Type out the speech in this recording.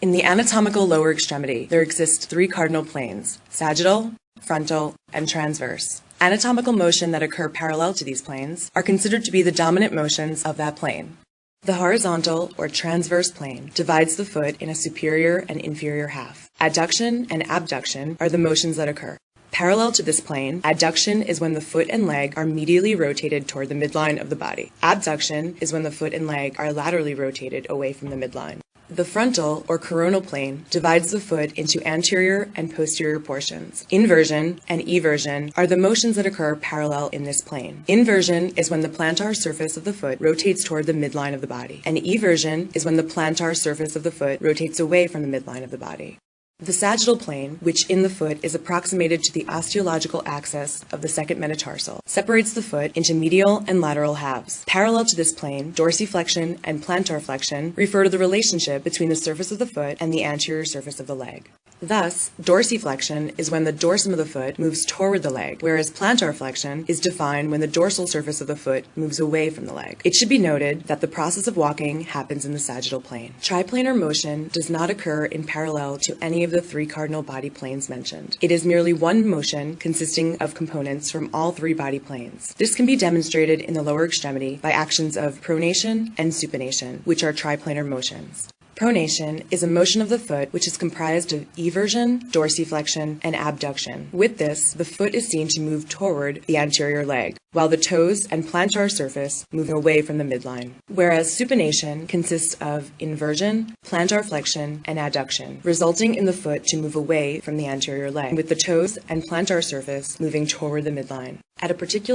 In the anatomical lower extremity, there exist three cardinal planes: sagittal, frontal, and transverse. Anatomical motion that occur parallel to these planes are considered to be the dominant motions of that plane. The horizontal or transverse plane divides the foot in a superior and inferior half. Adduction and abduction are the motions that occur. Parallel to this plane, adduction is when the foot and leg are medially rotated toward the midline of the body. Abduction is when the foot and leg are laterally rotated away from the midline. The frontal or coronal plane divides the foot into anterior and posterior portions. Inversion and eversion are the motions that occur parallel in this plane. Inversion is when the plantar surface of the foot rotates toward the midline of the body, and eversion is when the plantar surface of the foot rotates away from the midline of the body. The sagittal plane, which in the foot is approximated to the osteological axis of the second metatarsal, separates the foot into medial and lateral halves. Parallel to this plane, dorsiflexion and plantar flexion refer to the relationship between the surface of the foot and the anterior surface of the leg. Thus, dorsiflexion is when the dorsum of the foot moves toward the leg, whereas plantar flexion is defined when the dorsal surface of the foot moves away from the leg. It should be noted that the process of walking happens in the sagittal plane. Triplanar motion does not occur in parallel to any of the three cardinal body planes mentioned. It is merely one motion consisting of components from all three body planes. This can be demonstrated in the lower extremity by actions of pronation and supination, which are triplanar motions. Pronation is a motion of the foot which is comprised of eversion, dorsiflexion, and abduction. With this, the foot is seen to move toward the anterior leg, while the toes and plantar surface move away from the midline. Whereas supination consists of inversion, plantar flexion, and adduction, resulting in the foot to move away from the anterior leg, with the toes and plantar surface moving toward the midline. At a particular